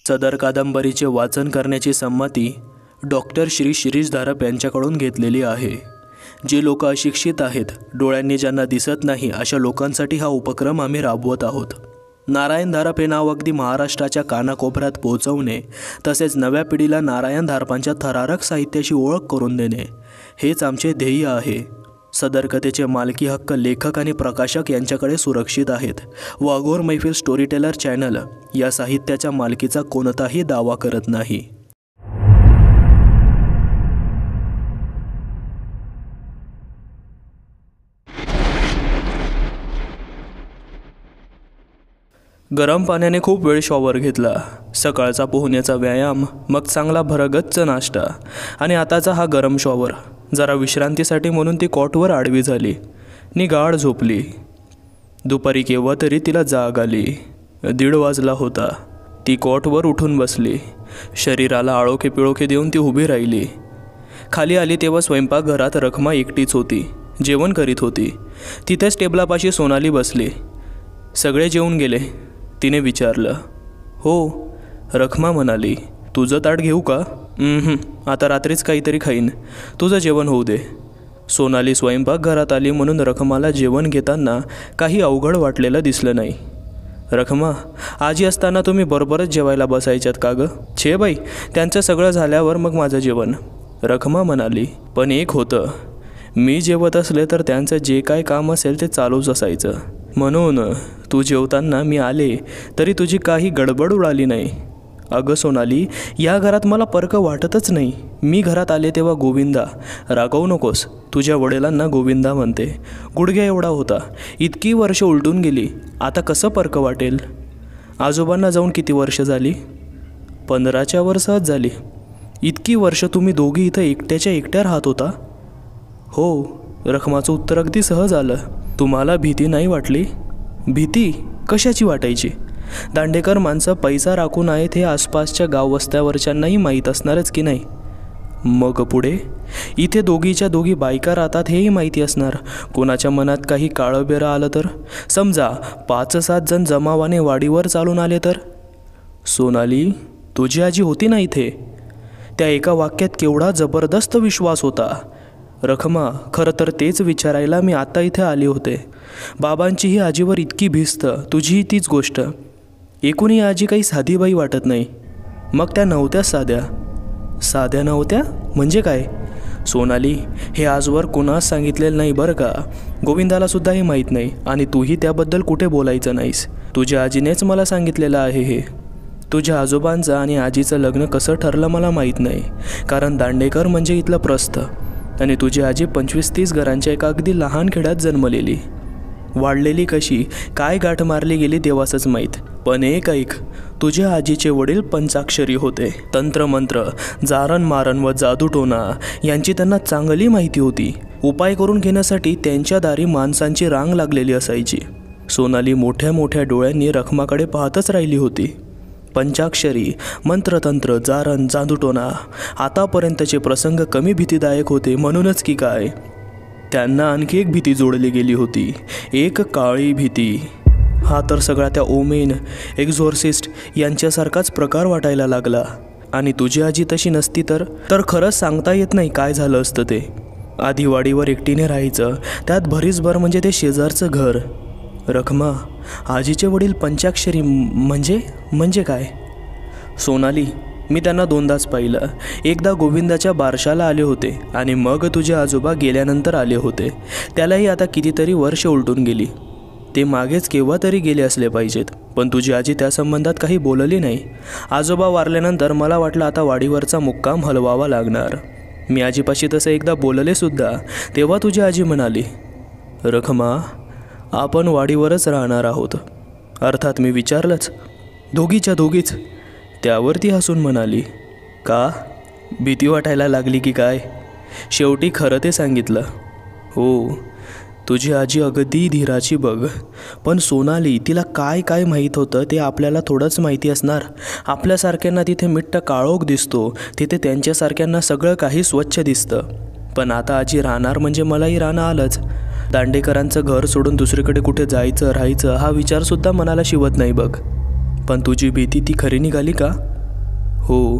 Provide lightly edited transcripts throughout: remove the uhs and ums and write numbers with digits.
सदर कादंबरीचे वाचन करण्याची संमती डॉक्टर श्री शिरीष धारप यांच्याकडून घेतलेली आहे। जे लोक अशिक्षित आहेत, डोळ्यांनी ज्यांना दिसत नाही, अशा लोकांसाठी हा उपक्रम आम्ही राबवत आहोत। नारायण धारप हे नाव अगदी महाराष्ट्राच्या कानाकोपऱ्यात पोहोचवणे, तसेच नव्या पिढीला नारायण धारपांच्या थरारक साहित्याची ओळख करून देणे, हेच आमचे ध्येय आहे। सदर कथेचे मालकी हक्क लेखक आणि प्रकाशक यांच्याकडे सुरक्षित आहेत व अघोर मैफिल स्टोरीटेलर चॅनल या साहित्याच्या मालकीचा कोणताही दावा करत नाही। गरम पाण्याने खूप वेळ शॉवर घेतला। सकाळचा पोहण्याचा व्यायाम, मग चांगला भरगच्च नाश्ता आणि आताचा हा गरम शॉवर। जरा विश्रांतीसाठी म्हणून ती कॉटवर आडवी झाली नि गाढ झोपली। दुपारी केव्हा तरी तिला जाग आली। 1:30 वाजला होता। ती कॉटवर उठून बसली। शरीराला आळोखे पिळोखे देऊन ती उभी राहिली। खाली आली तेव्हा स्वयंपाकघरात रखमा एकटीच होती, जेवण करीत होती। तिथेच टेबलापाशी सोनाली बसली। सगळे जेवून गेले? तिने विचारलं। हो, रखमा म्हणाली। तुझं ताट घेऊ का? आता रात्रीच काहीतरी खाईन, तुझं जेवण होऊ दे। सोनाली स्वयंपाकघरात आली म्हणून रखमाला जेवण घेताना काही अवघड वाटलेलं दिसलं नाही। रखमा, आजी असताना तुम्ही बरोबरच जेवायला बसायच्यात का गं? छे बाई, त्यांचं सगळं झाल्यावर मग माझं जेवण, रखमा म्हणाली। पण एक होतं, मी जेवत असले तर त्यांचं जे काय काम असेल ते चालूच असायचं। म्हणून तू जेवताना मी आले तरी तुझी काही गडबड उडाली नाही। अगं सोनाली, या घरात मला परक वाटतच नाही। मी घरात आले तेव्हा गोविंदा, रागवू नकोस, तुझ्या वडिलांना गोविंदा म्हणते, गुडघ्या एवढा होता। इतकी वर्ष उलटून गेली, आता कसं परक वाटेल? आजोबांना जाऊन किती वर्ष झाली? 15च्या वर सहज झाली। इतकी वर्ष तुम्ही दोघी इथं एकट्याच्या एकट्या राहत होता? हो, रखमाचं उत्तर अगदी सहज आलं। तुम्हाला भीती नाही वाटली? भीती कशाची वाटायची? दांडेकर माणसं पैसा राखून आहेत हे आसपासच्या गाव वस्त्यावरच्यांनाही माहीत असणारच की नाही? मग पुढे इथे दोघीच्या दोघी बायका राहतात हेही माहिती असणार। कोणाच्या मनात काही काळं बेरं आलं तर? समजा 5-7 जण जमावाने वाडीवर चालून आले तर? सोनाली, तुझी आजी होती ना इथे? त्या एका वाक्यात केवढा जबरदस्त विश्वास होता। रखमा, खरं तर तेच विचारायला मी आता इथे आले होते। बाबांचीही आजीवर इतकी भिस्त, तुझीही तीच गोष्ट। एकूणही आजी काही साधी बाई वाटत नाही। मग त्या नव्हत्या साध्या? साध्या नव्हत्या म्हणजे काय? सोनाली, हे आजवर कुणास सांगितलेलं नाही बरं का। गोविंदाला सुद्धा हे माहीत नाही आणि तूही त्याबद्दल कुठे बोलायचं नाहीस। तुझ्या आजीनेच मला सांगितलेलं आहे हे। तुझ्या आजोबांचं आणि आजीचं लग्न कसं ठरलं मला माहीत नाही, कारण दांडेकर म्हणजे इथलं प्रस्थ आणि तुझी आजी 25-30 घरांच्या एका अगदी लहान खेड्यात जन्मलेली। वाढलेली कशी, काय गाठ मारली गेली देवासच माहीत। पण एक ऐक, तुझ्या आजीचे वडील पंचाक्षरी होते। तंत्रमंत्र, जारण मारण व जादूटोना यांची त्यांना चांगली माहिती होती। उपाय करून घेण्यासाठी त्यांच्या दारी माणसांची रांग लागलेली असायची। सोनाली मोठ्या मोठ्या डोळ्यांनी रखमाकडे पाहतच राहिली होती। पंचाक्षरी, मंत्रतंत्र, जारण, जादूटोना, आतापर्यंतचे प्रसंग कमी भीतीदायक होते म्हणूनच की काय, त्यांना आणखी एक भीती जोडली गेली होती, एक काळी भीती। हा तर सगळा त्या ओमेन, एक्झॉर्सिस्ट यांच्यासारखाच प्रकार वाटायला लागला। आणि तुझी आजी तशी नसती तर खरंच सांगता येत नाही काय झालं असतं ते। आधी वाडीवर एकटीने राहायचं, त्यात भरीसभर म्हणजे ते शेजारचं घर। रखमा, आजीचे वडील पंचाक्षरी म्हणजे काय? सोनाली, मी त्यांना 2दाच पाहिलं। एकदा गोविंदाच्या बारशाला आले होते आणि मग तुझे आजोबा गेल्यानंतर आले होते। त्यालाही आता कितीतरी वर्ष उलटून गेली। ते मागेच केव्हा तरी गेले असले पाहिजेत, पण तुझी आजी त्या संबंधात काही बोलली नाही। आजोबा वारल्यानंतर मला वाटलं आता वाडीवरचा मुक्काम हलवावा लागणार। मी आजीपाशी तसं एकदा बोलले सुद्धा, तेव्हा तुझी आजी म्हणाली, रखमा, आपण वाडीवरच राहणार आहोत। अर्थात मी विचारलंच, दोघीच्या दोघीच? त्यावरती हसून म्हणाली, का भीती वाटायला लागली की काय? शेवटी खरं ते सांगितलं। हो, तुझी आजी अगदी धीराची बघ, पण सोनाली, तिला काय काय माहीत होतं ते आपल्याला थोडंच माहिती असणार। आपल्यासारख्यांना तिथे मिट्ट काळोख दिसतो, तिथे त्यांच्यासारख्यांना सगळं काही स्वच्छ दिसतं। पण आता आजी राहणार म्हणजे मलाही राहणं आलंच। दांडेकरांचं घर सोडून दुसरीकडे कुठे जायचं राहायचं हा विचारसुद्धा मनाला शिवत नाही बघ। पण तुझी भीती ती खरी निघाली का? हो,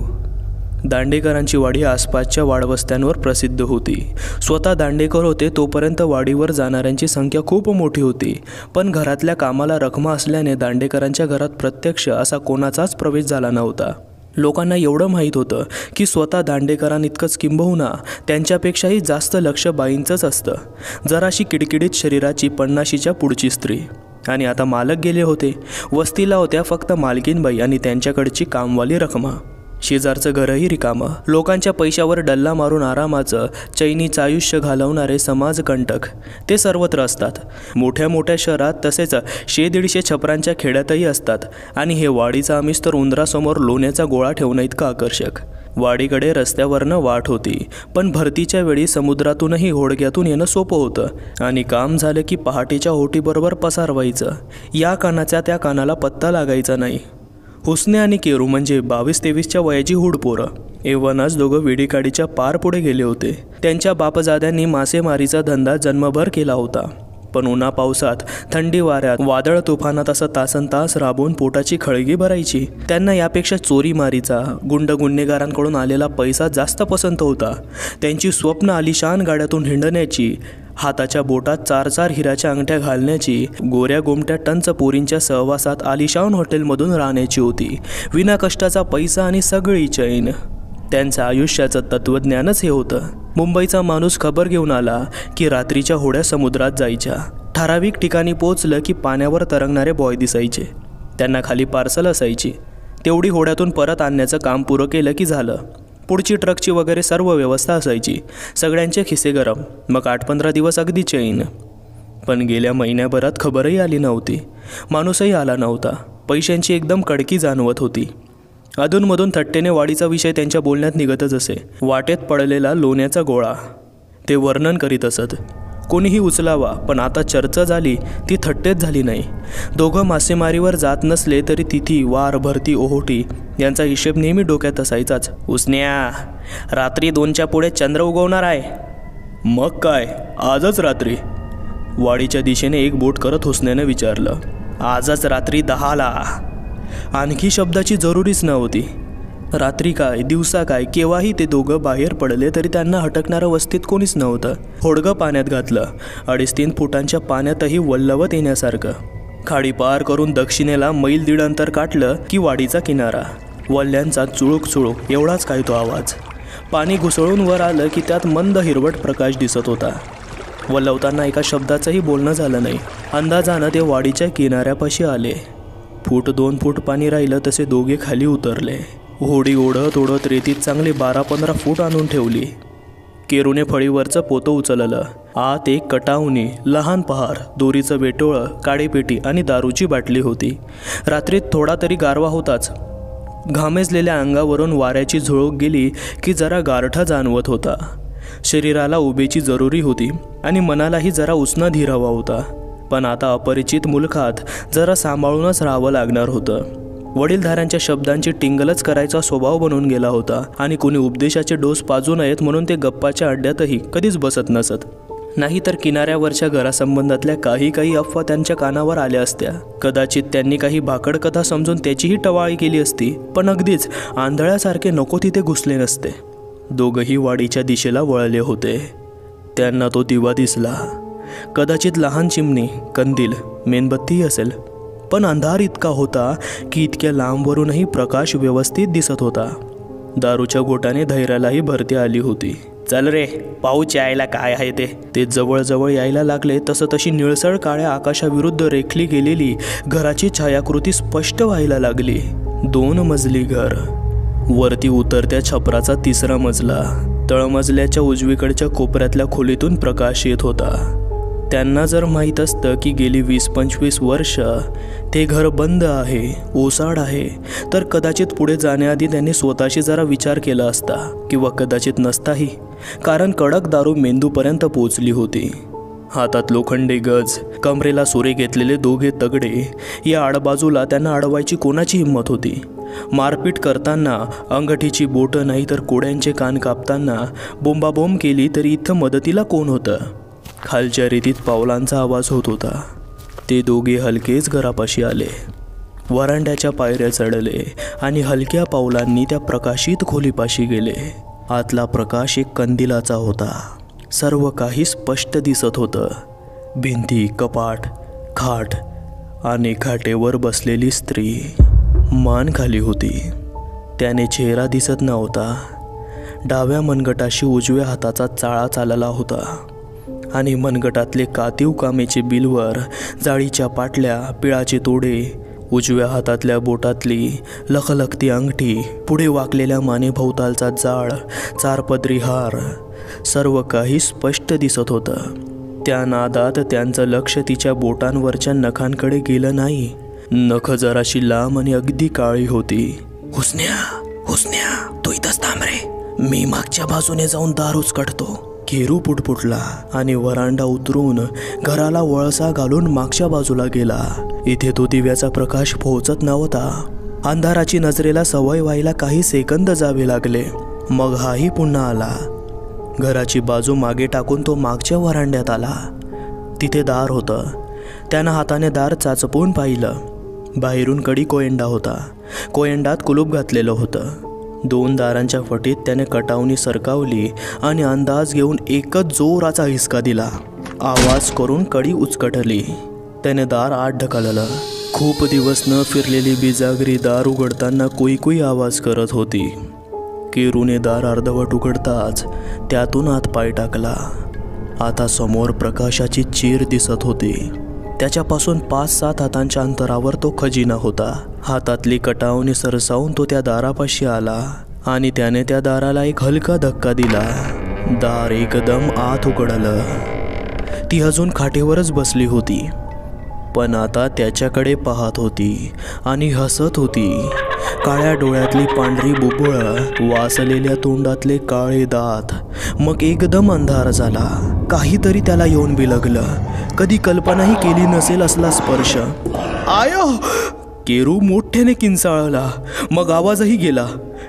दांडेकरांची वाडी आसपासच्या वाडवस्त्यांवर प्रसिद्ध होती. स्वतः दांडेकर होते तोपर्यंत वाडीवर जाणाऱ्यांची संख्या खूप मोठी होती. पण घरातल्या कामाला रखमा असल्याने दांडेकरांच्या घरात प्रत्यक्ष असा कोणाचाच प्रवेश झाला नव्हता. लोकांना एवढं माहीत होतं की स्वतः दांडेकरांइतकंच किंबहुना त्यांच्यापेक्षाही जास्त लक्ष बाईंचंच असतं. जराशी किडकिडीत शरीराची 50च्या पुढची स्त्री. आणि आता मालक गेले होते. वस्तीला होत्या फक्त मालकीनबाई आणि त्यांच्याकडची कामवाली रखमा. शेजारचं घरही रिकामं. लोकांच्या पैशावर डल्ला मारून आरामाचं चैनीचं आयुष्य घालवणारे समाजकंटक ते सर्वत्र असतात. मोठ्या मोठ्या शहरात तसेच 100-150 छपरांच्या खेड्यातही असतात. आणि हे वाडीचं आमिष तर उंदरासमोर लोण्याचा गोळा ठेवणं इतकं आकर्षक. वाडीकडे रस्त्यावरनं वाट होती, पण भरतीच्या वेळी समुद्रातूनही होडग्यातून येणं सोपं होतं. आणि काम झालं की पहाटेच्या ओटीबरोबर पसार व्हायचं. या कानाच्या त्या कानाला पत्ता लागायचा नाही. हुसने आणि केरू म्हणजे 22-23च्या वयाची हुडपोरं एव्हानाच दोघं वेडीकाडीच्या पार पुढे गेले होते. त्यांच्या बापजाद्यांनी मासेमारीचा धंदा जन्मभर केला होता. पण उन्हा पावसात, थंडी वाऱ्यात, वादळ तुफानात असं तासनतास राबवून पोटाची खळगी भरायची. त्यांना यापेक्षा चोरीमारीचा, गुंडगुन्हेगारांकडून आलेला पैसा जास्त पसंत होता. त्यांची स्वप्न आलिशान गाड्यातून हिंडण्याची, हाताच्या बोटात 4-4 हिऱ्याच्या अंगठ्या घालण्याची, गोऱ्या गोमट्या टंच पोरींच्या सहवासात आलिशान हॉटेलमधून राहण्याची होती. विना कष्टाचा पैसा आणि सगळी चैन. त्यांचं आयुष्याचं तत्त्वज्ञानच हे होतं. मुंबईचा माणूस खबर घेऊन आला की रात्रीच्या होड्या समुद्रात जायच्या. ठराविक ठिकाणी पोचलं की पाण्यावर तरंगणारे बॉय दिसायचे. त्यांना खाली पार्सल असायची. तेवढी होड्यातून परत आणण्याचं काम पुरं केलं की झालं. पुढची ट्रकची वगैरे सर्व व्यवस्था असायची. सगळ्यांचे खिसे गरम. मग 8-15 दिवस अगदी चैन. पण गेल्या महिन्याभरात खबरही आली नव्हती. माणूसही आला नव्हता. पैशांची एकदम कडकी जाणवत होती. अधूनमधून थट्टेने वाडीचा विषय त्यांच्या बोलण्यात निघतच असे. वाटेत पडलेला लोण्याचा गोळा ते वर्णन करीत असत. कोणीही उचलावा, पण आता चर्चा झाली ती थट्टेच झाली नाही. दोघं मासेमारीवर जात नसले तरी तिथी, वार, भरती, ओहोटी यांचा हिशेब नेहमी डोक्यात असायचाच. उसन्या, रात्री 2च्या पुढे चंद्र उगवणार आहे. मग काय, आजच रात्री? वाडीच्या दिशेने एक बोट करत हुसन्याने विचारलं. आजच रात्री 10ला. आणखी शब्दाची जरुरीच नव्हती. रात्री काय, दिवसा काय, केव्हाही ते दोघं बाहेर पडले तरी त्यांना हटकणारं वस्तीत कोणीच नव्हतं. होडगं पाण्यात घातलं. 2.5-3 फुटांच्या पाण्यातही वल्लवत येण्यासारखं. खाडी पार करून दक्षिणेला मैल 1.5 अंतर काटलं की वाडीचा किनारा. वल्ल्यांचा चुळूक चुळूक एवढाच काय तो आवाज. पाणी घुसळून वर आलं की त्यात मंद हिरवट प्रकाश दिसत होता. वल्लवताना एका शब्दाचंही बोलणं झालं नाही. अंदाजानं ते वाडीच्या किनाऱ्यापाशी आले. 1-2 फूट पाणी राहिलं तसे दोघे खाली उतरले. होडी ओढत ओढत रेतीत चांगली 12-15 फूट आणून ठेवली. केरूने फळीवरचं पोतं उचललं. आत एक कटावणी, लहान पहार, दोरीचं वेटोळं, काडीपेटी आणि दारूची बाटली होती. रात्रीत थोडा तरी गारवा होताच. घामेजलेल्या अंगावरून वाऱ्याची झुळूक गेली की जरा गारठा जाणवत होता. शरीराला उभेची जरुरी होती आणि मनालाही जरा उष्ण धीर हवा होता. पण आता अपरिचित मुलखात जरा सांभाळूनच राहावं लागणार होतं. वडीलधाऱ्यांच्या शब्दांची टिंगलच करायचा स्वभाव बनून गेला होता आणि कोणी उपदेशाचे डोस पाजू नयेत म्हणून ते गप्पाच्या अड्ड्यातही कधीच बसत नसत. नाहीतर किनाऱ्यावरच्या घरासंबंधातल्या काही अफवा त्यांच्या कानावर आल्या असत्या. कदाचित त्यांनी काही भाकड कथा समजून त्याचीही टवाळी केली असती, पण अगदीच आंधळ्यासारखे नको तिथे घुसले नसते. दोघंही वाडीच्या दिशेला वळले होते. त्यांना तो दिवा दिसला. कदाचित लहान चिमणी, कंदील, मेणबत्तीही असेल, पण अंधार इतका होता की इतक्या लांबवरूनही प्रकाश व्यवस्थित दिसत होता. दारूच्या घोटाने धैर्यालाही भरती आली होती. चल रे, पाऊच यायला काय आहे ते जवळजवळ यायला लागले तसं तशी निळसळ काळ्या आकाशाविरुद्ध रेखली गेलेली घराची छायाकृती स्पष्ट व्हायला लागली. 2 मजली घर. वरती उतरत्या छपराचा 3रा मजला. तळमजल्याच्या उजवीकडच्या कोपऱ्यातल्या खोलीतून प्रकाश येत होता. त्यांना जर माहीत असतं की गेली 20-25 वर्ष ते घर बंद आहे, ओसाड आहे, तर कदाचित पुढे जाण्याआधी त्यांनी स्वतःशी जरा विचार केला असता, किंवा कदाचित नसताही. कारण कडक दारू मेंदूपर्यंत पोचली होती. हातात लोखंडी गज, कमरेला सुरे घेतलेले 2 तगडे. या आडबाजूला त्यांना अडवायची कोणाची हिंमत होती? मारपीट करताना अंगठीची बोटं नाही तर कोड्यांचे कान कापताना बोंबाबोंब केली तरी इथं मदतीला कोण होतं? खालच्या रेतीत पावलांचा आवाज होत होता. ते दोघे हलकेच घरापाशी आले. वरांड्याच्या पायऱ्या चढले आणि हलक्या पावलांनी त्या प्रकाशित खोलीपाशी गेले. आतला प्रकाश एक कंदिलाचा होता. सर्व काही स्पष्ट दिसत होतं. भिंती, कपाट, खाट आणि खाटेवर बसलेली स्त्री मान खाली होती. त्याने चेहरा दिसत नव्हता. डाव्या मनगटाशी उजव्या हाताचा चाळा चालला होता आणि मनगटातले कातीव कामेचे बिलवर, जाळीच्या पाटल्या, पिळाचे तोडे, उजव्या हातातल्या बोटातली लखलखती अंगठी, पुढे वाकलेल्या मानेभोवतालचा जाळ, चारपदरी हार, सर्व काही स्पष्ट दिसत होतं. त्या नादात त्यांचं लक्ष तिच्या बोटांवरच्या नखांकडे गेलं नाही. नख जराशी लांब आणि अगदी काळी होती. हुसन्या, तू इथंच थांब रे, मी मागच्या बाजूने जाऊन दार उचकटतो. केरू पुटपुटला आणि वरांडा उतरून घराला वळसा घालून मागच्या बाजूला गेला. इथे तो दिव्याचा प्रकाश पोहोचत नव्हता. अंधाराची नजरेला सवय व्हायला काही सेकंद जावे लागले. मग हाही पुन्हा आला. घराची बाजू मागे टाकून तो मागच्या वरांड्यात आला. तिथे दार होतं. त्यानं हाताने दार चाचपून पाहिलं. बाहेरून कडी कोयंडा होता. कोयंडात कुलूप घातलेलं होतं. 2 दारांच्या फटीत त्याने कटावणी सरकावली आणि अंदाज घेऊन एकच जोराचा हिसका दिला. आवाज करून कडी उचकटली. त्याने दार आत ढकललं. खूप दिवस न फिरलेली बिजागरी दार उघडताना कुई आवाज करत होती. केरूने दार अर्धवट उघडताच त्यातून आत पाय टाकला. आता समोर प्रकाशाची चीर दिसत होती. त्याच्यापासून 5-7 हातांच्या अंतरावर तो खजिना होता. हातातली कटावणी सरसावून तो त्या दारापाशी आला आणि त्याने त्या दाराला एक हलका धक्का दिला. दार एकदम आत उघडलं. ती अजून खाटेवरच बसली होती, पण आता त्याच्याकडे पाहत होती आणि हसत होती. काळ्या डोळ्यातली पांढरी बुबुळं, वासलेल्या तोंडातले काळे दात. मग एकदम अंधार झाला. काहीतरी त्याला येऊन बिलगलं. कधी कल्पनाही केली नसेल असला स्पर्श. आयो! केरू मोठ्याने किंचाळला. मग आवाजही गेला.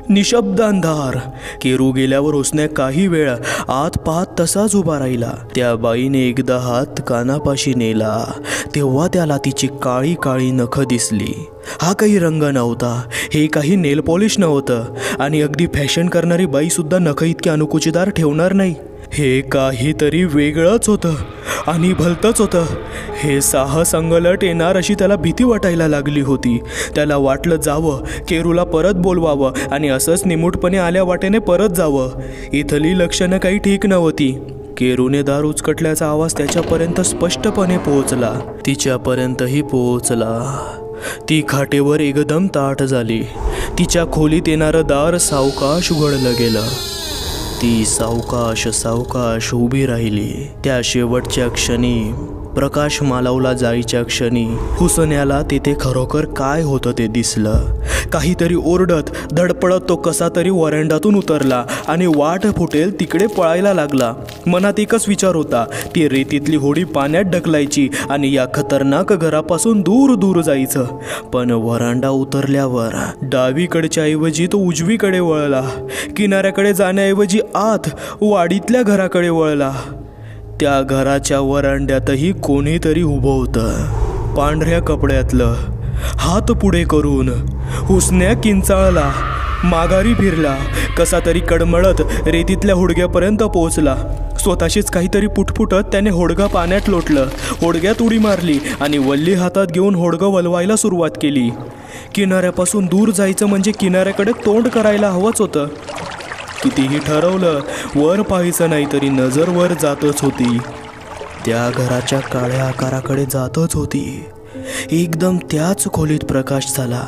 निशब्द अंधार. केरू गेल्यावर उसने काही वेळ आत पाहत तसाच उभा राहिला. त्या बाईने एकदा हात कानापाशी नेला तेव्हा त्याला तिची काळी काळी नखं दिसली. हा काही रंग नव्हता, हे काही नेल पॉलिश नव्हतं आणि अगदी फॅशन करणारी बाई सुद्धा नखं इतके अनुकुचीदार ठेवणार नाही. हे काहीतरी वेगळंच होतं आणि भलतंच होतं. हे साहस अंगलट येणार अशी त्याला भीती वाटायला लागली होती. त्याला वाटलं जावं, केरूला परत बोलवावं आणि असंच निमूटपणे आल्या वाटेने परत जावं. इथली लक्षणं काही ठीक नव्हती. केरूने दार उचकटल्याचा आवाज त्याच्यापर्यंत स्पष्टपणे पोहोचला. तिच्यापर्यंतही पोहोचला. ती खाटेवर एकदम ताठ झाली. तिच्या खोलीत येणारं दार सावकाश उघडलं गेलं. ती सावकाश उभी राहिली. त्या शेवटच्या क्षणी, प्रकाश मालवला जायच्या क्षणी, हुसन्याला तिथे खरोखर काय होतं ते दिसलं. काहीतरी ओरडत धडपडत तो कसा तरी वरांड्यातून उतरला आणि वाट फुटेल तिकडे पळायला लागला. मनात एकच विचार होता, ती रेतीतली होडी पाण्यात ढकलायची आणि या खतरनाक घरापासून दूर दूर जायचं. पण वरांडा उतरल्यावर डावीकडच्या ऐवजी तो उजवीकडे वळला. किनाऱ्याकडे जाण्याऐवजी आत वाडीतल्या घराकडे वळला. त्या घराच्या वरांड्यातही कोणीतरी उभं होतं, पांढऱ्या कपड्यातलं. हात पुढे करून हुसन्या किंचाळला, माघारी फिरला. कसा तरी कडमळत रेतीतल्या होडग्यापर्यंत पोहोचला. स्वतःशीच काहीतरी पुटपुटत त्याने होडगा पाण्यात लोटलं. होडग्यात उडी मारली आणि वल्ली हातात घेऊन होडगं वलवायला सुरुवात केली. किनाऱ्यापासून दूर जायचं म्हणजे किनाऱ्याकडे तोंड करायला हवंच होतं. कितीही ठरवलं, वर पाहायचं नाही तरी नजर वर जातच होती. त्या घराच्या काळ्या आकाराकडे जातच होती. एकदम त्याच खोलीत प्रकाश झाला.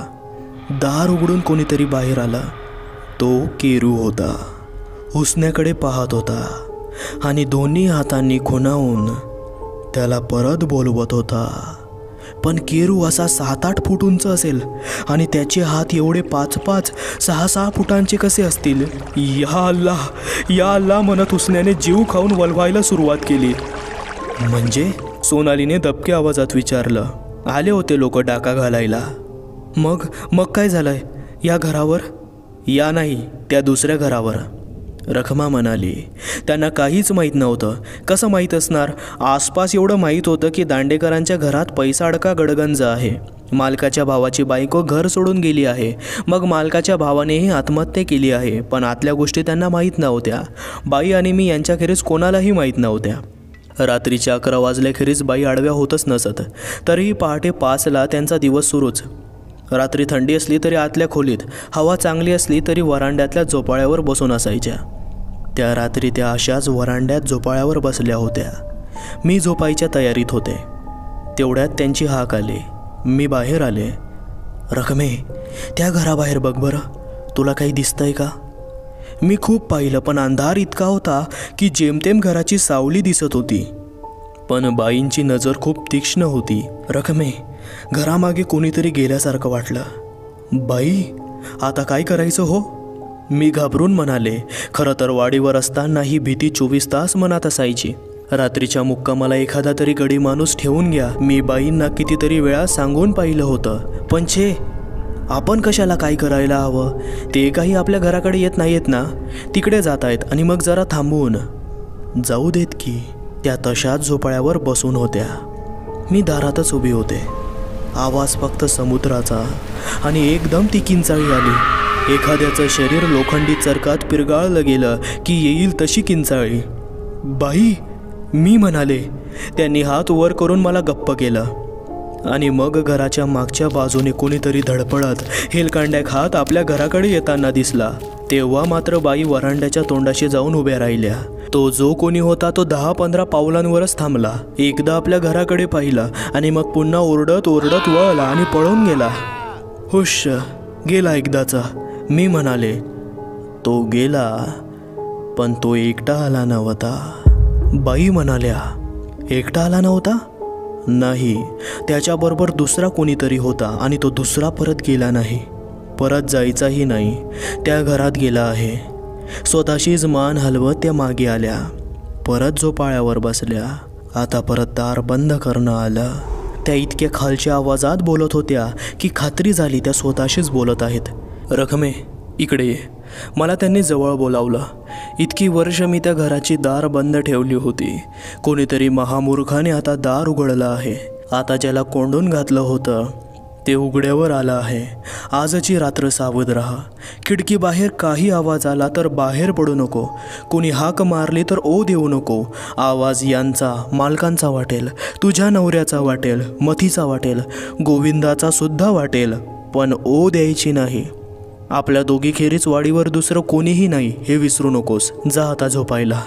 दार उघडून कोणीतरी बाहेर आला. तो केरू होता. हुसन्याकडे पाहत होता आणि दोन्ही हातांनी खुणावून त्याला परत बोलवत होता. पण केरू असा 7-8 फूट उंच असेल आणि त्याचे हात एवढे 5-5, 6-6 फुटांचे कसे असतील? या अल्लाह म्हणत हुसन्याने जीव खाऊन वलवायला सुरुवात केली. म्हणजे? सोनालीने दबक्या आवाजात विचारलं. आले होते लोक डाका घालायला. मग काय झालंय? या घरावर? या नाही, त्या दुसऱ्या घरावर, रखमा म्हणाली. त्यांना काहीच माहीत नव्हतं. कसं माहीत असणार? आसपास एवढं माहीत होतं की दांडेकरांच्या घरात पैसा अडका गडगंज आहे मालकाच्या भावाची बायको घर सोडून गेली आहे. मग मालकाच्या भावानेही आत्महत्या केली आहे. पण आतल्या गोष्टी त्यांना माहीत नव्हत्या. बाई आणि मी यांच्याखेरीज कोणालाही माहीत नव्हत्या. रात्रीच्या 11 वाजल्याखेरीज बाई आडव्या होतच नसत. तरीही पहाटे 5ला त्यांचा दिवस सुरूच. रात्री थंडी असली तरी आतल्या खोलीत, हवा चांगली असली तरी वरांड्यातल्या झोपाळ्यावर बसून असायच्या. त्या रात्री त्या अशाच वरांड्यात झोपाळ्यावर बसल्या होत्या. मी झोपायच्या तयारीत होते. तेवढ्यात त्यांची हाक आली. मी बाहेर आले. रखमे, त्या घराबाहेर बघ बरं, तुला काही दिसतंय का? मी खूप पाहिलं पण अंधार इतका होता की जेमतेम घराची सावली दिसत होती. पण बाईंची नजर खूप तीक्ष्ण होती. रखमे, घरामागे कोणीतरी गेल्यासारखं वाटलं. बाई, आता काय करायचं हो? मी घाबरून म्हणाले. खरं तर वाडीवर असताना ही भीती 24 तास मनात असायची. रात्रीच्या मुक्कामाला एखादा तरी गडी माणूस ठेवून घ्या. मी बाईंना कितीतरी वेळा सांगून पाहिलं होतं. पण छे, आपण कशाला काय करायला हवं? ते काही आपल्या घराकडे येत नाहीत ना, तिकडे जात आहेत आणि मग जरा थांबवून जाऊ देत की. त्या तशाच झोपाळ्यावर बसून होत्या. मी दारातच उभी होते. आवाज फक्त समुद्राचा आणि एकदम ती किंचाळी आली. एखाद्याचं शरीर लोखंडी चरकात पिरगाळलं गेलं की येईल तशी किंचाळी. बाई, मी म्हणाले. त्यांनी हात वर करून मला गप्प केलं आणि मग घराच्या मागच्या बाजूने कोणीतरी धडपडत हेलकांड्या खात आपल्या घराकडे येताना दिसला. तेव्हा मात्र बाई वरांड्याच्या तोंडाशी जाऊन उभ्या राहिल्या. तो जो कोणी होता तो 10-15 पावलांवरच थांबला. एकदा आपल्या घराकडे पाहिलं आणि मग पुन्हा ओरडत ओरडत वळला आणि पळून गेला. हुश, गेला एकदाचा, मी म्हणाले. तो गेला, पण तो एकटा आला नव्हता. बाई म्हणाल्या. एकटा आला नव्हता? नाही, त्याच्याबरोबर दुसरा कोणीतरी होता आणि तो दुसरा परत गेला नाही. परत जायचाही नाही. त्या घरात गेला आहे. स्वतःशीच मान हलवत त्या मागे आल्या. परत झोपाळ्यावर बसल्या. आता परत दार बंद करणं आलं. त्या इतक्या खालच्या आवाजात बोलत होत्या की खात्री झाली त्या स्वतःशीच बोलत आहेत. रखमे, इकडे ये. मला त्यांनी जवळ बोलावलं. इतकी वर्ष मी त्या घराची दार बंद ठेवली होती. कोणीतरी महामूर्खाने आता दार उघडलं आहे. आता ज्याला कोंडून घातलं होतं ते उघड्यावर आलं आहे. आजची रात्र सावध राहा. खिडकी बाहेर काही आवाज आला तर बाहेर पडू नको. कोणी हाक मारली तर ओ देऊ नको. आवाज यांचा, मालकांचा वाटेल, तुझ्या नवऱ्याचा वाटेल, मथीचा वाटेल, गोविंदाचा सुद्धा वाटेल, पण ओ द्यायची नाही. आपल्या दोघीखेरीज वाडीवर दुसरं कोणीही नाही हे विसरू नकोस. जा आता झोपायला.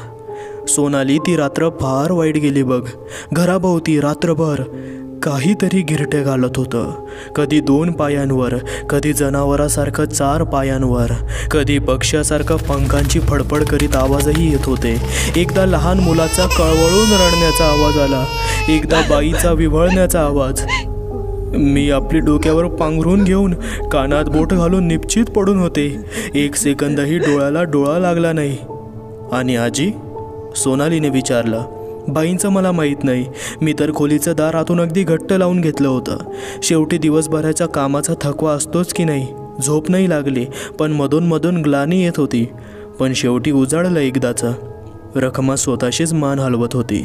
सोनाली, ती रात्र फार वाईट गेली बघ. घराभोवती रात्रभर काहीतरी गिरटे घालत होतं. कधी 2 पायांवर, कधी जनावरासारखं 4 पायांवर, कधी पक्ष्यासारखं पंखांची फडफड करीत आवाजही येत होते. एकदा लहान मुलाचा कळवळून रडण्याचा आवाज आला. एकदा बाईचा विव्हळण्याचा आवाज. मी आपली डोक्यावर पांघरून घेऊन कानात बोट घालून निश्चित पडून होते. 1 सेकंदही डोळ्याला डोळा लागला नाही. आणि आजी? सोनालीने विचारलं. बाईंचं मला माहीत नाही. मी तर खोलीचं दार आतून अगदी घट्ट लावून घेतलं होतं. शेवटी दिवसभराच्या कामाचा थकवा असतोच की नाही. झोप नाही लागली, पण मधून मधून ग्लानी येत होती. पण शेवटी उजाडलं एकदाचं. रखमा स्वतःशीच मान हलवत होती.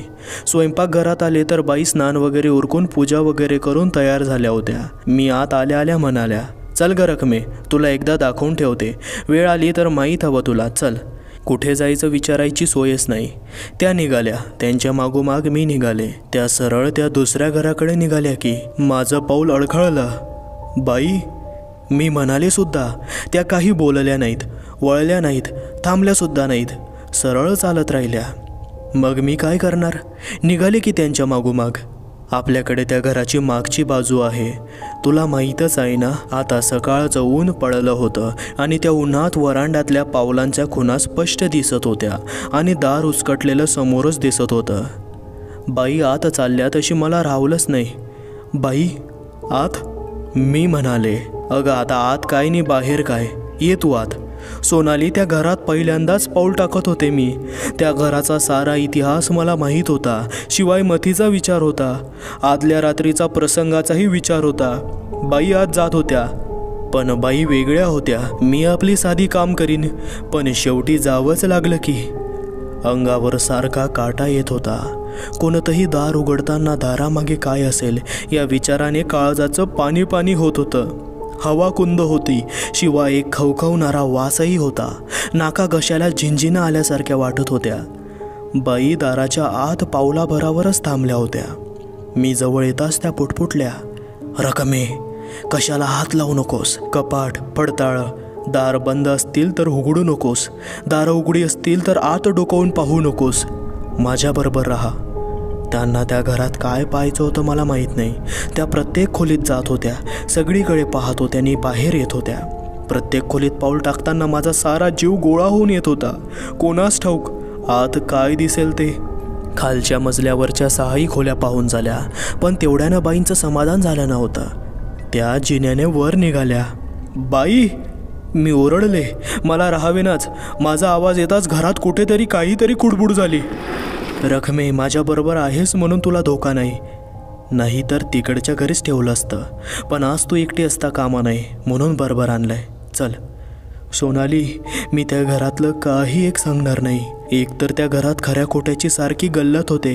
स्वयंपाकघरात आले तर बाई स्नान वगैरे उरकून पूजा वगैरे करून तयार झाल्या होत्या. मी आत आल्या आल्या म्हणाल्या, चल ग रखमे, तुला एकदा दाखवून ठेवते. वेळ आली तर माहीत हवं तुला, चल. कुठे जायचं विचारायची सोयच नाही. त्या निघाल्या. त्यांच्या मागोमाग मी निघाले. त्या सरळ त्या दुसऱ्या घराकडे निघाल्या की माझं पाऊल अडखळलं. बाई, मी म्हणाले सुद्धा. त्या काही बोलल्या नाहीत, वळल्या नाहीत, थांबल्यासुद्धा नाहीत. सरळ चालत राहिल्या. मग मी काय करणार? निघाले की त्यांच्या मागोमाग. आपल्याकडे त्या घराची मागची बाजू आहे. तुला माहीतच आहे ना. आता सकाळचं ऊन पडलं होतं आणि त्या उन्हात वरांड्यातल्या पावलांच्या खुणा स्पष्ट दिसत होत्या आणि दार उचकटलेलं समोरच दिसत होतं. बाई आत चालल्या तशी मला राहवलंच नाही. बाई, आत? मी म्हणाले. अगं आता आत काय नि बाहेर काय, ये तू आत. सोनाली, त्या घरात पहिल्यांदाच पाऊल टाकत होते मी. त्या घराचा सारा इतिहास मला माहीत होता. शिवाय मथीचा विचार होता. आदल्या रात्रीचा प्रसंगाचाही विचार होता. बाई आत जात होत्या, पण बाई वेगळ्या होत्या. मी आपली साधी काम करीन, पण शेवटी जावंच लागलं की. अंगावर सारखा काटा येत होता. कोणतंही दार उघडताना दारामागे काय असेल या विचाराने काळजाचं पाणी पाणी होत होतं. हवा कुंद होती, शिवाय एक खवखवणारा वासही होता. नाका घशाला झिंझिना आल्यासारख्या वाटत होत्या. बाई दाराच्या आत पावलाभरावरच थांबल्या होत्या. मी जवळ येताच त्या पुटपुटल्या, रकमे, कशाला हात लावू नकोस. कपाट पडताळ, दार बंद असतील तर उघडू नकोस. दारं उघडी असतील तर आत डोकावून पाहू नकोस. माझ्याबरोबर राहा. त्यांना त्या घरात काय पाहायचं होतं मला माहीत नाही. त्या प्रत्येक खोलीत जात होत्या, सगळीकडे पाहत होत्या आणि बाहेर येत होत्या. प्रत्येक खोलीत पाऊल टाकताना माझा सारा जीव गोळा होऊन येत होता. कोणास ठाऊक आत काय दिसेल ते. खालच्या मजल्यावरच्या 6ही खोल्या पाहून झाल्या, पण तेवढ्यानं बाईंचं समाधान झालं नव्हतं. त्या जिन्याने वर निघाल्या. बाई, मी ओरडले. मला राहावेनाच. माझा आवाज येताच घरात कुठेतरी काहीतरी कुडबुड झाली. रखमे, माझ्याबरोबर आहेस म्हणून तुला धोका नाही, नाही तर तिकडच्या घरीच ठेवलं असतं. पण आज तू एकटी असता कामा नाही म्हणून बरोबर आणलंय. चल. सोनाली, मी त्या घरातलं काही एक सांगणार नाही. एकतर त्या घरात खऱ्या खोट्याची सारखी गल्लत होते.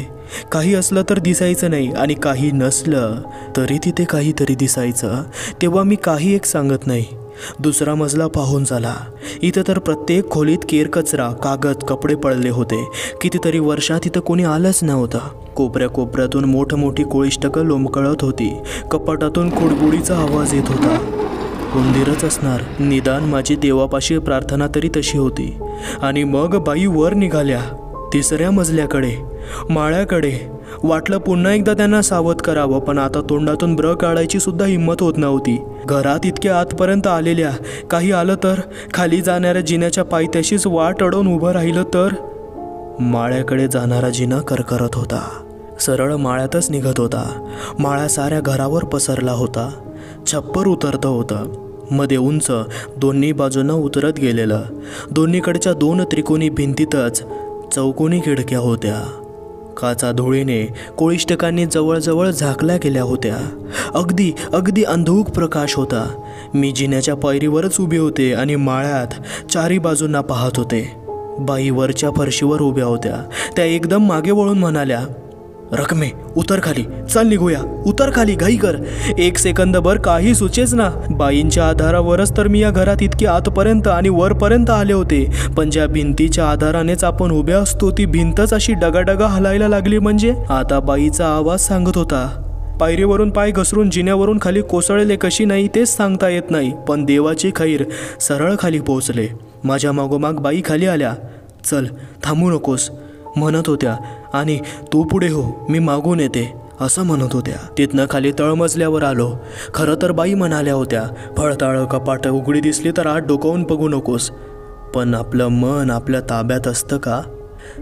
काही असलं तर दिसायचं नाही आणि काही नसलं तरी तिथे काहीतरी दिसायचं. तेव्हा मी काही एक सांगत नाही. दुसरा मजला पाहून झाला. इथं तर प्रत्येक खोलीत केरकचरा, कागद, कपडे पडले होते. कितीतरी वर्षात इथं कोणी आलंच नव्हतं. कोपऱ्या कोपऱ्यातून मोठमोठी कोळिष्टकं लोंबकळत होती. कपाटातून कुडबुडीचा आवाज येत होता. उंदीरच असणार, निदान माझी देवापाशी प्रार्थना तरी तशी होती. आणि मग बाई वर निघाल्या. तिसऱ्या मजल्याकडे, माळ्याकडे. वाटलं पुन्हा एकदा त्यांना सावध करावं, पण आता तोंडातून ब्र काढायची सुद्धा हिंमत होत नव्हती. घरात इतक्या आतपर्यंत आलेल्या, काही आलं तर, खाली जाणाऱ्या जिन्याच्या पायथ्याशीच वाट अडवून उभं राहिलं तर. माळ्याकडे जाणारा जिना करकरत होता. सरळ माळ्यातच निघत होता. माळा साऱ्या घरावर पसरला होता. छप्पर उतरतं होतं. मध्ये उंच, दोन्ही बाजूंना उतरत गेलेलं. दोन्हीकडच्या 2 त्रिकोणी भिंतीतच चौकोनी खिडक्या होत्या. काचा धुळीने कोळिष्टकांनी जवळजवळ झाकल्या गेल्या होत्या. अगदी अगदी अंधुक प्रकाश होता. मी जिन्याच्या पायरीवरच उभे होते आणि माळ्यात 4ही बाजूंना पाहत होते. बाई वरच्या फरशीवर उभ्या होत्या. त्या एकदम मागे वळून म्हणाल्या, रकमे, उतर खाली, चल निघूया, उतर खाली, घाई कर. 1 सेकंदभर काही सुचेच ना. बाईंच्या आधारावरच तर मी या घरात इतकी आतपर्यंत आणि वरपर्यंत आले होते. पण ज्या भिंतीच्या आधारानेच आपण उभ्या असतो ती भिंतच अशी डगाडगा हलायला लागली. म्हणजे आता बाईचा आवाज सांगत होता. पायरीवरून पाय घसरून जिन्यावरून खाली कोसळले कशी नाही तेच सांगता येत नाही, पण देवाची खैर सरळ खाली पोहोचले. माझ्या मागोमाग बाई खाली आल्या. चल, थांबू नकोस म्हणत होत्या. आणि तू पुढे हो, मी मागून येते असं म्हणत होत्या. तिथनं खाली तळमजल्यावर आलो. खरं तर बाई म्हणाल्या होत्या, फळताळं कपाट उघडी दिसली तर आत डोकावून बघू नकोस. पण आपलं मन आपल्या ताब्यात असतं का?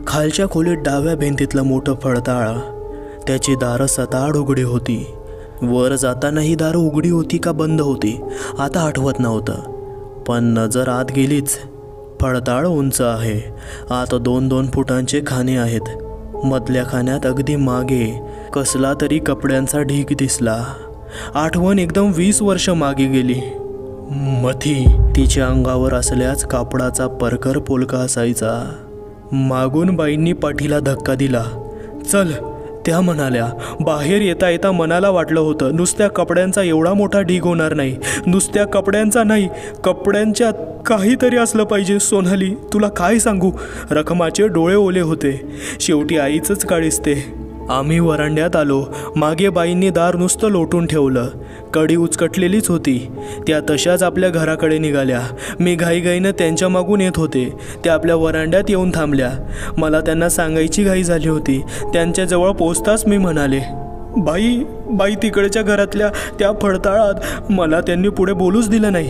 खालच्या खोलीत डाव्या भिंतीतलं मोठं फळताळ, त्याची दारं सताड उघडी होती. वर जाताना ही दारं उघडी होती का बंद होती आता आठवत नव्हतं. पण नजर आत गेलीच. फळताळ उंच आहे. आत 2-2 फुटांचे खाणे आहेत. मधल्या खाण्यात अगदी मागे कसला तरी कपड्यांचा ढीग दिसला. आठवण एकदम 20 वर्ष मागे गेली. मथी, तिच्या अंगावर असल्याच कापडाचा परकर पोलका असायचा. मागून बाईंनी पाठीला धक्का दिला. चल, त्या म्हणाल्या. बाहेर येता येता मनाला वाटलं होतं नुसत्या कपड्यांचा एवढा मोठा ढीग होणार नाही. नुसत्या कपड्यांचा नाही, कपड्यांच्यात काहीतरी असलं पाहिजे. सोनाली, तुला काय सांगू, रखमाचे डोळे ओले होते. शेवटी आईचंच काळीजते. आम्ही वरांड्यात आलो. मागे बाईंनी दार नुसतं लोटून ठेवलं. कडी उचकटलेलीच होती. त्या तशाच आपल्या घराकडे निघाल्या. मी घाईघाईनं त्यांच्या मागून येत होते. त्या आपल्या वरांड्यात येऊन थांबल्या. मला त्यांना सांगायची घाई झाली होती. त्यांच्याजवळ पोचताच मी म्हणाले, बाई तिकडच्या घरातल्या त्या फडताळात. मला त्यांनी पुढे बोलूच दिलं नाही.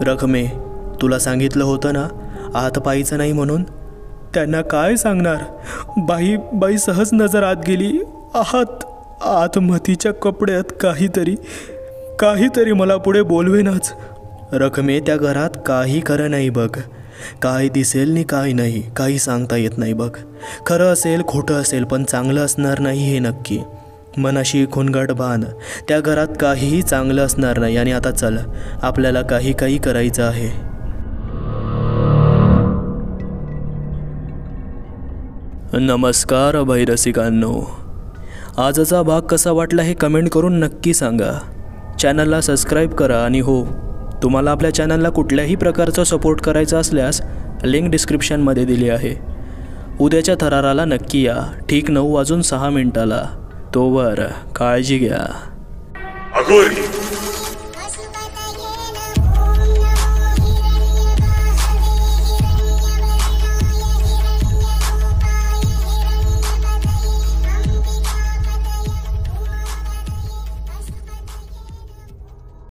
रखमे, तुला सांगितलं होतं ना आत पाहायचं नाही म्हणून. त्यांना काय सांगणार. बाई सहज नजर आत गेली. आत मतीच्या कपड्यात काहीतरी मला पुढे बोलवेनाच. रखमे, त्या घरात काही खरं नाही बघ. काय दिसेल नि काय नाही काही सांगता येत नाही बघ. खरं असेल खोटं असेल पण चांगलं असणार नाही हे नक्की. मनाशी खुणगाट बांध. त्या घरात काहीही चांगलं असणार नाही. आणि आता चल, आपल्याला काही करायचं आहे. नमस्कार अभयरसिकांनो, आजचा भाग कसा वाटला हे कमेंट करून नक्की सांगा. चॅनलला सबस्क्राईब करा आणि हो, तुम्हाला आपल्या चॅनलला कुठल्याही प्रकारचा सपोर्ट करायचा असल्यास लिंक डिस्क्रिप्शनमध्ये दिली आहे. उद्याच्या थराराला नक्की या, ठीक 9:06 तोवर काळजी घ्या. अघोरी